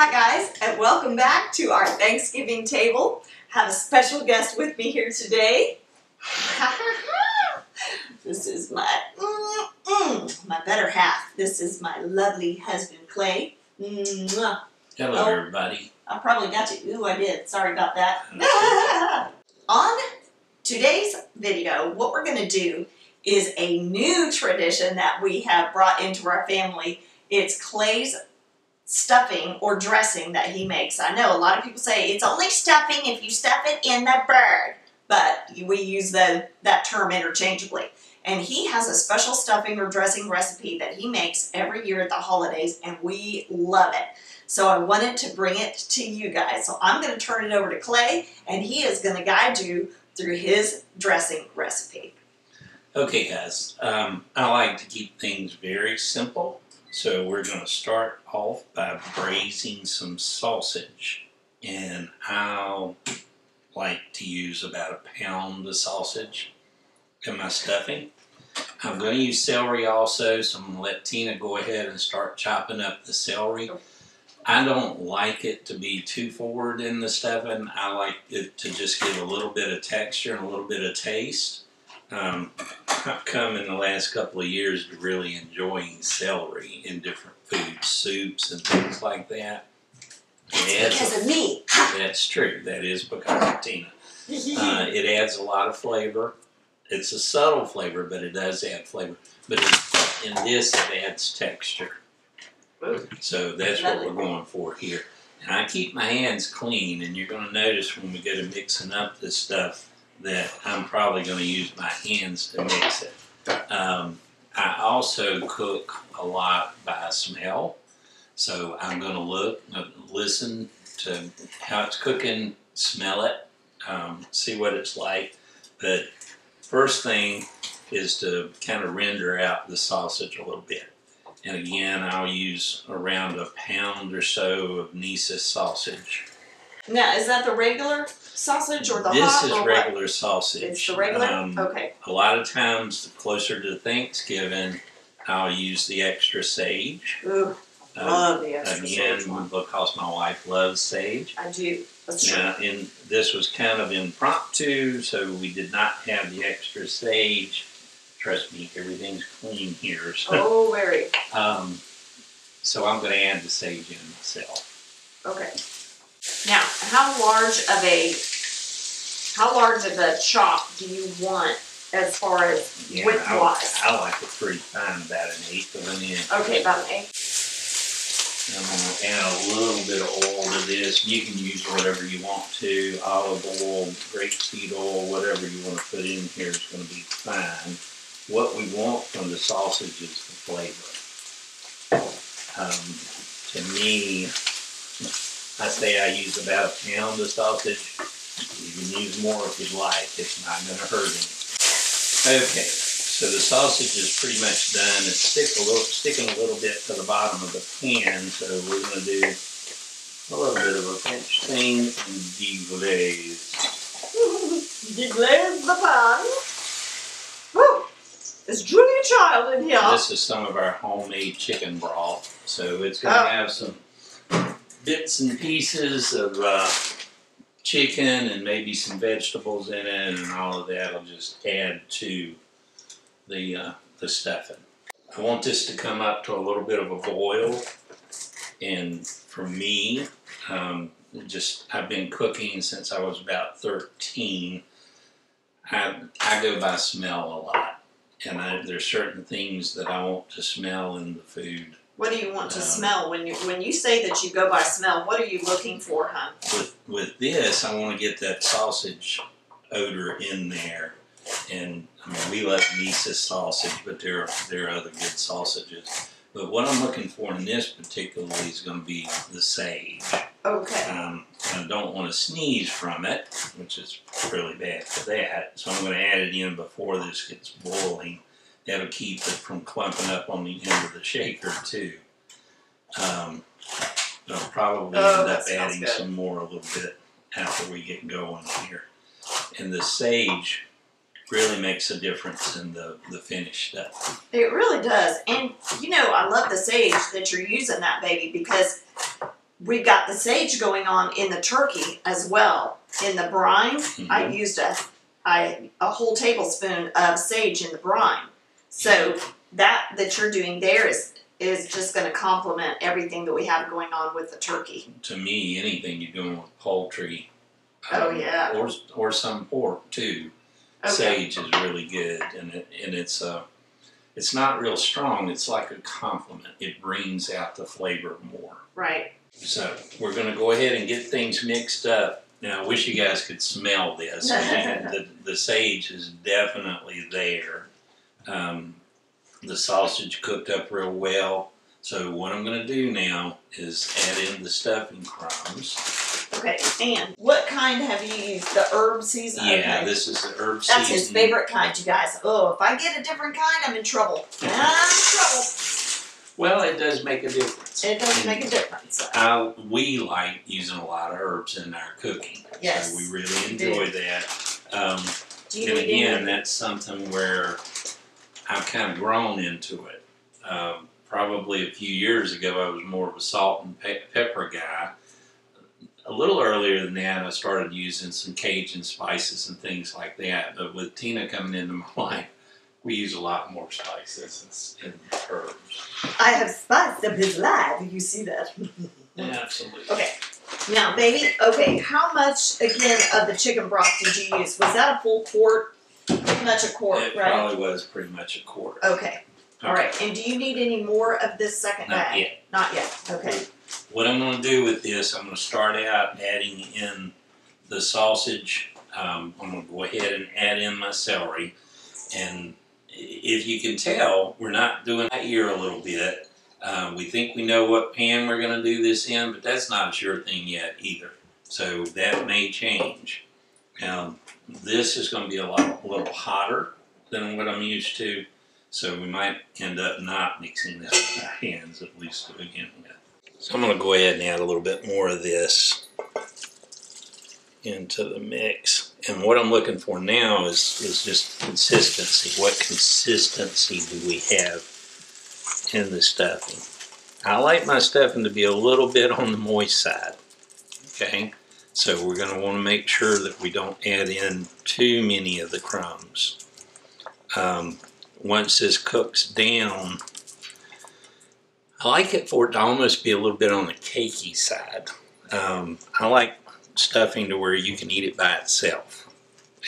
Hi guys, and welcome back to our Thanksgiving table. I have a special guest with me here today. This is my better half. This is my lovely husband, Clay. Hello, everybody. I probably got you. Ooh, I did. Sorry about that. On today's video, what we're going to do is a new tradition that we have brought into our family. It's Clay's stuffing or dressing that he makes. I know a lot of people say it's only stuffing if you stuff it in the bird, but we use that term interchangeably. And he has a special stuffing or dressing recipe that he makes every year at the holidays, and we love it. So I wanted to bring it to you guys. So I'm going to turn it over to Clay, and he is going to guide you through his dressing recipe. Okay, guys. I like to keep things very simple. So we're going to start off by braising some sausage. And I'll like to use about a pound of sausage in my stuffing. I'm going to use celery also, so I'm going to let Tina go ahead and start chopping up the celery. I don't like it to be too forward in the stuffing. I like it to just give a little bit of texture and a little bit of taste. I've come in the last couple of years to really enjoying celery in different foods, soups and things like that. Because of me. That's true. That is because of Tina. It adds a lot of flavor. It's a subtle flavor, but it does add flavor. But in this, it adds texture. So that's what we're going for here. And I keep my hands clean, and you're going to notice when we go to mixing up this stuff that I'm probably going to use my hands to mix it. I also cook a lot by smell. So I'm going to look, listen to how it's cooking, smell it, see what it's like. But first thing is to kind of render out the sausage a little bit. And again, I'll use around a pound or so of Neeses sausage. Now, is that the regular sausage or the hot? This is or regular what? sausage. It's the regular? Okay. A lot of times, closer to Thanksgiving, I'll use the extra sage. Ooh, love the extra sage one. Again, because my wife loves sage. I do. That's true. Now, this was kind of impromptu, so we did not have the extra sage. Trust me, everything's clean here. So, oh, very. So I'm going to add the sage in myself. Okay. Now, how large of a chop do you want as far as width-wise? I like it pretty fine, about 1/8 of an inch. Okay, about 1/8. I'm going to add a little bit of oil to this. You can use whatever you want to. Olive oil, grapeseed oil, whatever you want to put in here is going to be fine. What we want from the sausage is the flavor. To me, I say I use about a pound of sausage. You can use more if you'd like. It's not going to hurt anything. Okay, so the sausage is pretty much done. It's sticking a little bit to the bottom of the pan, so we're going to do a little bit of a pinch thing and deglaze. Deglaze the pan. Woo! It's Julia Child in here. This is some of our homemade chicken broth, so it's going to have some bits and pieces of chicken and maybe some vegetables in it, and all of that will just add to the stuffing. I want this to come up to a little bit of a boil, and for me, I've been cooking since I was about 13. I go by smell a lot, and there's certain things that I want to smell in the food. What do you want to smell when you say that you go by smell? What are you looking for, hon? With this, I want to get that sausage odor in there, and I mean we love Neeses sausage, but there are other good sausages. But what I'm looking for in this particularly is going to be the sage. Okay. I don't want to sneeze from it, which is really bad for that. So I'm going to add it in before this gets boiling. That'll keep it from clumping up on the end of the shaker too. I'll probably end up adding some more a little bit after we get going here. And the sage really makes a difference in the finished stuff. It really does. And you know, I love the sage that you're using, that baby, because we've got the sage going on in the turkey as well. In the brine, I used a whole tablespoon of sage in the brine. So that you're doing there is just going to complement everything that we have going on with the turkey. To me, anything you're doing with poultry, Oh yeah, or some pork too, sage is really good, and it's not real strong. It's like a complement. It brings out the flavor more. Right. So we're going to go ahead and get things mixed up. Now, I wish you guys could smell this. The sage is definitely there. The sausage cooked up real well. So what I'm going to do now is add in the stuffing crumbs. Okay, and what kind have you used? The herb seasoning? Yeah, okay. This is the herb seasoning. That's seasoning. his favorite kind, you guys. Oh, if I get a different kind, I'm in trouble. I'm in trouble. Well, it does make a difference. It does make a difference. We like using a lot of herbs in our cooking. Yes. So we really enjoy that. And again, that's something where I've kind of grown into it. Probably a few years ago, I was more of a salt and pepper guy. A little earlier than that, I started using some Cajun spices and things like that. But with Tina coming into my life, we use a lot more spices and herbs. I have spiced up his life. You see that? Absolutely. Okay. Now, baby, how much, again, of the chicken broth did you use? Was that a full quart? Pretty much a quart, it right? It probably was pretty much a quart. Okay. All right. And do you need any more of this second bag? Not yet. Not yet. Okay. What I'm going to do with this, I'm going to start out adding in the sausage. I'm going to go ahead and add in my celery. And if you can tell, we're not doing that here a little bit. We think we know what pan we're going to do this in, but that's not a sure thing yet either. So that may change. Now, this is going to be a little hotter than what I'm used to. So we might end up not mixing this with our hands, at least to begin with. So I'm going to go ahead and add a little bit more of this into the mix. And what I'm looking for now is just consistency. What consistency do we have in the stuffing? I like my stuffing to be a little bit on the moist side. Okay? So we're going to want to make sure that we don't add in too many of the crumbs. Once this cooks down, I like it for it to almost be a little bit on the cakey side. I like stuffing to where you can eat it by itself.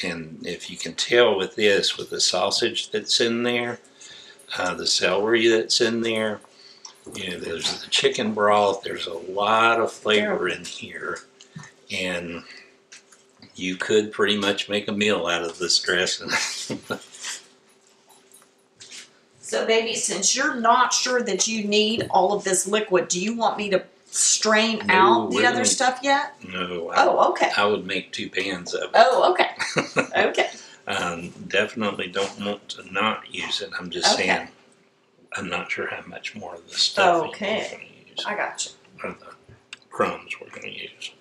And if you can tell with this, with the sausage that's in there, the celery that's in there, there's the chicken broth, there's a lot of flavor in here. And you could pretty much make a meal out of this dressing. So, baby, since you're not sure that you need all of this liquid, do you want me to strain out the other stuff yet? No. Okay. I would make 2 pans of it. Oh, okay. Okay. Definitely don't want to not use it. I'm just saying I'm not sure how much more of the stuffing we're going to use. I got you. Or the crumbs we're going to use.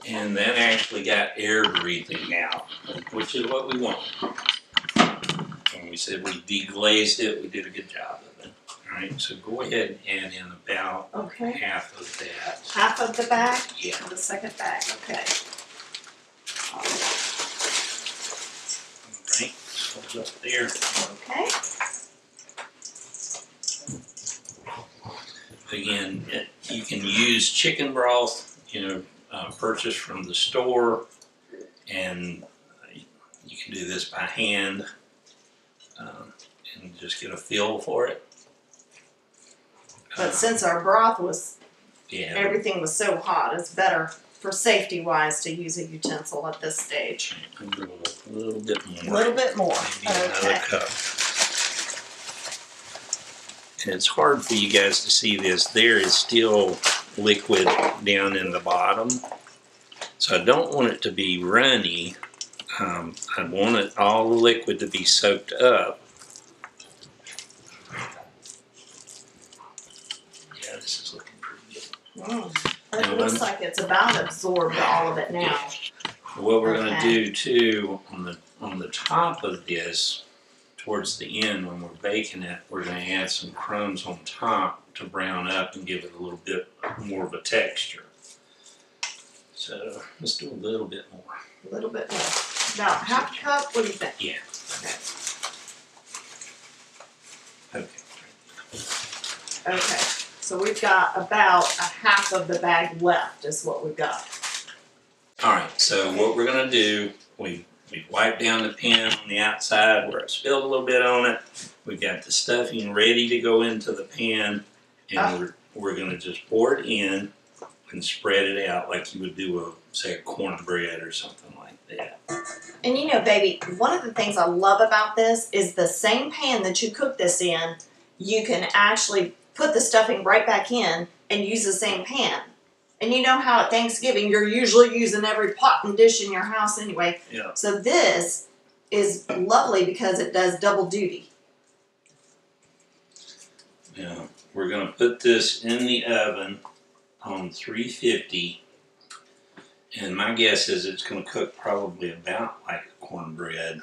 And that actually got air breathing out, which is what we want. When we said we deglazed it, we did a good job of it. All right, so go ahead and add in about half of that. Half of the bag? Yeah. The second bag, okay. All right, hold up there. Okay. Again, you can use chicken broth, purchased from the store, and you can do this by hand and just get a feel for it. But since our broth was, everything was so hot, it's better for safety-wise to use a utensil at this stage. A little bit more. A little bit more. Maybe another cup. And it's hard for you guys to see this. There is still liquid down in the bottom. So I don't want it to be runny. I want all the liquid to be soaked up. Yeah, this is looking pretty good. It looks like it's about absorbed all of it now. Yeah. What we're going to do too on the top of this, towards the end when we're baking it, we're going to add some crumbs on top to brown up and give it a little bit more of a texture. So let's do a little bit more. A little bit more. About half a cup, what do you think? Yeah. Okay. Okay, so we've got about a half of the bag left is what we've got. All right, so what we're gonna do, we wiped down the pan on the outside where I spilled a little bit on it. We've got the stuffing ready to go into the pan, and we're gonna just pour it in and spread it out like you would do say a cornbread or something like that. And you know, baby, one of the things I love about this is the same pan that you cook this in, you can actually put the stuffing right back in and use the same pan. And you know how at Thanksgiving you're usually using every pot and dish in your house anyway. Yeah. So this is lovely because it does double duty. Yeah, we're gonna put this in the oven on 350, and my guess is it's going to cook probably about like a cornbread.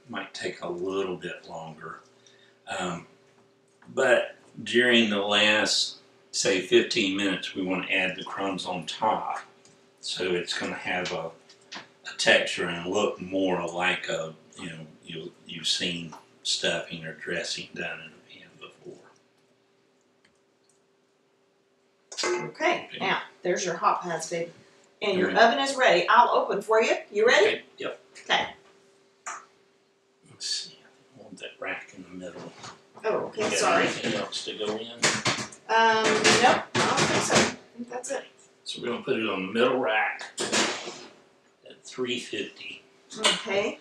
Might take a little bit longer, but during the last, say, 15 minutes, we want to add the crumbs on top, so it's going to have a texture and look more like a, you know, you've seen stuffing or dressing done in a pan before. Okay, now there's your hot pads, baby. And your oven is ready. I'll open for you. You ready? Okay, yep. Okay. Let's see, I want that rack in the middle. Oh, okay, Got sorry. anything else to go in? Nope, I don't think so. I think that's it. So we're going to put it on the middle rack at 350. Okay.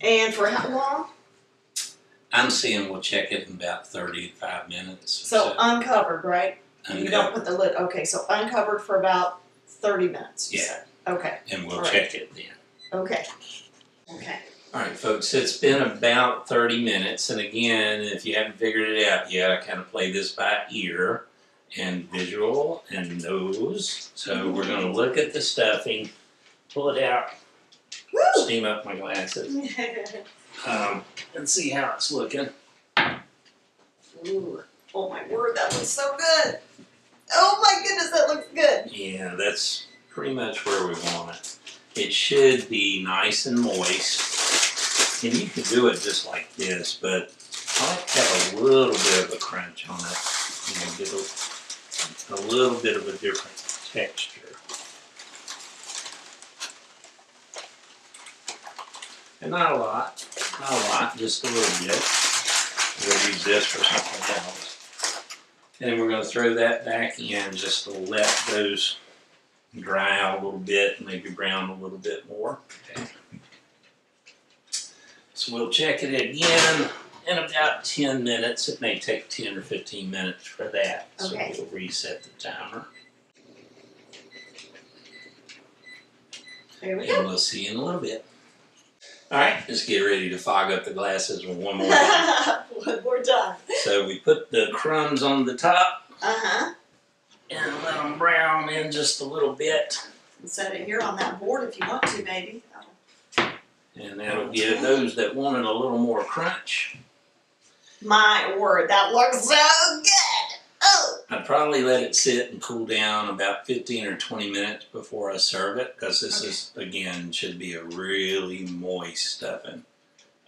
And for how long? I'm seeing we'll check it in about 35 minutes. So uncovered, right? Uncovered. You don't put the lid. Okay, so uncovered for about 30 minutes. You said. Okay. And we'll All right. check it then. Okay. Okay. All right, folks, it's been about 30 minutes. And again, if you haven't figured it out yet, I kind of play this by ear and visual and nose. So we're going to look at the stuffing, pull it out, Woo! steam up my glasses, and see how it's looking. Ooh. Oh my word, that looks so good. Oh my goodness, that looks good. Yeah, that's pretty much where we want it. It should be nice and moist. And you can do it just like this, but I like to have a little bit of a crunch on it. You know, get a little bit of a different texture. And not a lot, just a little bit. We'll use this for something else. And we're going to throw that back in just to let those dry out a little bit, maybe brown a little bit more. Okay. So we'll check it again in about 10 minutes. It may take 10 or 15 minutes for that. Okay. So we'll reset the timer. There we And go. we'll see you in a little bit. All right, let's get ready to fog up the glasses with one more time. One more time. So we put the crumbs on the top Uh-huh. and let them brown in just a little bit. Set it here on that board if you want to, baby. And that'll give those that wanted a little more crunch. My word, that looks so good. Oh. I'd probably let it sit and cool down about 15 or 20 minutes before I serve it, because this is, again, should be a really moist stuffing.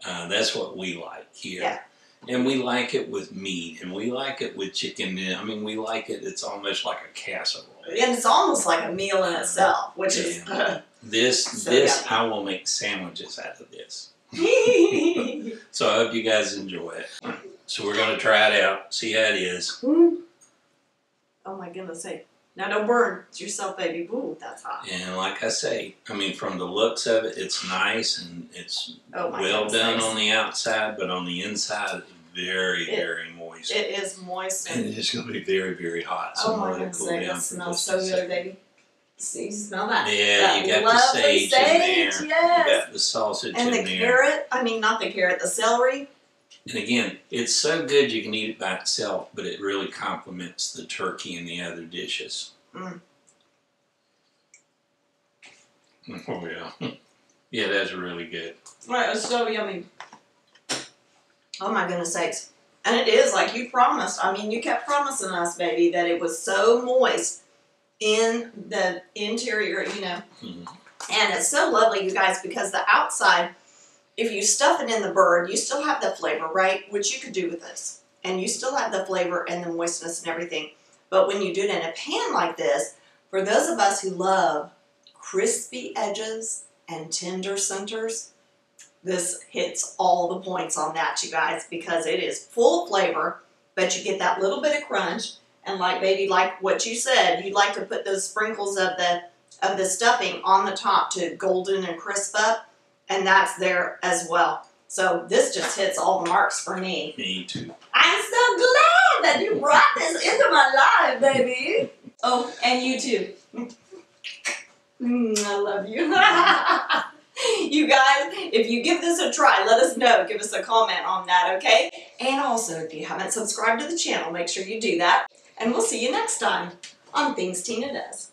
That's what we like here. Yeah. And we like it with meat, and we like it with chicken. I mean, we like it, it's almost like a casserole. And it's almost like a meal in itself, which is... This, So yummy. I will make sandwiches out of this. So I hope you guys enjoy it. So we're going to try it out, see how it is. Oh my goodness, hey. Now don't burn yourself, baby. Ooh, that's hot. And like I say, I mean, from the looks of it, it's nice and it's Oh my well goodness done sakes. on the outside, but on the inside, it's very, very moist. It is moist. And it's going to be very, very hot. So Oh I'm my going to goodness cool sakes, down that for smells just so a good, second. baby. See, smell that. Yeah, That you got the lovely sage in there. sage, You yes. got the sausage And the in there. carrot, I mean not the carrot, the celery. And again, it's so good you can eat it by itself, but it really complements the turkey and the other dishes. Mm. Oh yeah. Yeah, that's really good. Right, it's so yummy. Oh my goodness sakes. And it is like you promised. I mean, you kept promising us, baby, that it was so moist in the interior, you know. And it's so lovely, you guys, because the outside, if you stuff it in the bird, you still have the flavor, right? Which you could do with this. And you still have the flavor and the moistness and everything. But when you do it in a pan like this, for those of us who love crispy edges and tender centers, this hits all the points on that, you guys, because it is full flavor, but you get that little bit of crunch. And like, baby, like what you said, you'd like to put those sprinkles of the stuffing on the top to golden and crisp up, and that's there as well. So this just hits all the marks for me. Me too. I'm so glad that you brought this into my life, baby. Oh, and you too. I love you. You guys, if you give this a try, let us know. Give us a comment on that, okay? And also, if you haven't subscribed to the channel, make sure you do that. And we'll see you next time on Things Tina Does.